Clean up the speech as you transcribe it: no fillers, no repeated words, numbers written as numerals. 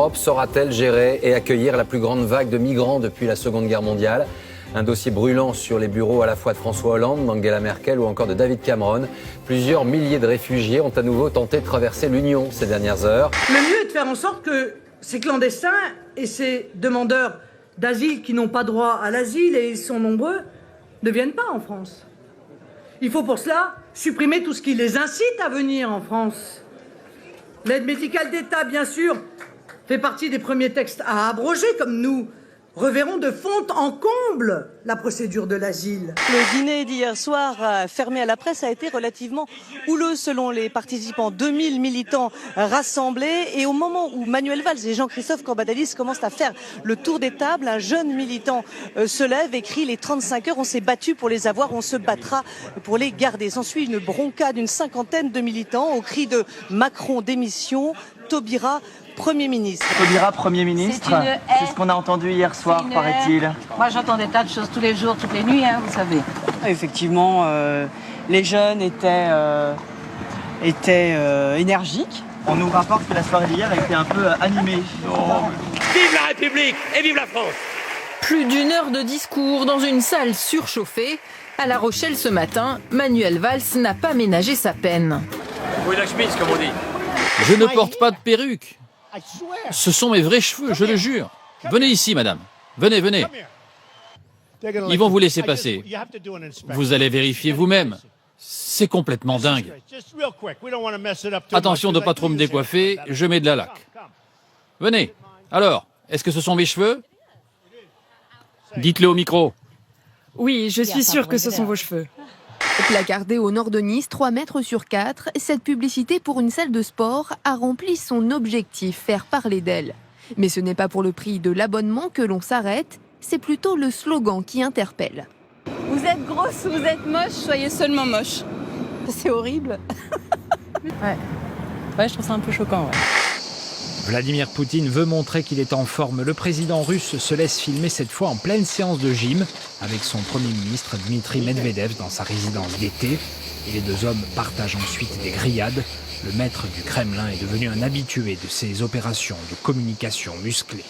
l'Europe saura-t-elle gérer et accueillir la plus grande vague de migrants depuis la Seconde Guerre mondiale? Un dossier brûlant sur les bureaux à la fois de François Hollande, d'Angela Merkel ou encore de David Cameron. Plusieurs milliers de réfugiés ont à nouveau tenté de traverser l'Union ces dernières heures. Le mieux est de faire en sorte que ces clandestins et ces demandeurs d'asile qui n'ont pas droit à l'asile, et ils sont nombreux, ne viennent pas en France. Il faut pour cela supprimer tout ce qui les incite à venir en France. L'aide médicale d'État, bien sûr, fait partie des premiers textes à abroger, comme nous reverrons de fond en comble la procédure de l'asile. Le dîner d'hier soir, fermé à la presse, a été relativement houleux selon les participants. 2000 militants rassemblés. Et au moment où Manuel Valls et Jean-Christophe Cambadélis commencent à faire le tour des tables, un jeune militant se lève et crie: les 35 heures, on s'est battu pour les avoir, on se battra pour les garder. S'ensuit une bronca d'une cinquantaine de militants au cri de Macron démission, Taubira Premier ministre. Taubira Premier ministre, c'est ce qu'on a entendu hier soir, paraît-il. Moi j'entends des tas de choses tous les jours, toutes les nuits, vous savez. Effectivement, les jeunes étaient énergiques. On nous rapporte que la soirée d'hier a été un peu animée. Vive la République et vive la France! Plus d'une heure de discours dans une salle surchauffée. À La Rochelle ce matin, Manuel Valls n'a pas ménagé sa peine. Oui, la chemise, comme on dit. Je ne porte pas de perruque. Ce sont mes vrais cheveux, je le jure. Venez ici, madame. Venez, venez. Ils vont vous laisser passer. Vous allez vérifier vous-même. C'est complètement dingue. Attention de ne pas trop me décoiffer, je mets de la laque. Venez. Alors, est-ce que ce sont mes cheveux? Dites-le au micro. Oui, je suis sûre que ce sont vos cheveux. Placardée au nord de Nice, 3 mètres sur 4, cette publicité pour une salle de sport a rempli son objectif, faire parler d'elle. Mais ce n'est pas pour le prix de l'abonnement que l'on s'arrête, c'est plutôt le slogan qui interpelle. Vous êtes grosse, vous êtes moche, soyez seulement moche. C'est horrible. Ouais, je trouve ça un peu choquant. Ouais. Vladimir Poutine veut montrer qu'il est en forme. Le président russe se laisse filmer cette fois en pleine séance de gym avec son Premier ministre Dmitri Medvedev dans sa résidence d'été. Et les deux hommes partagent ensuite des grillades. Le maître du Kremlin est devenu un habitué de ces opérations de communication musclées.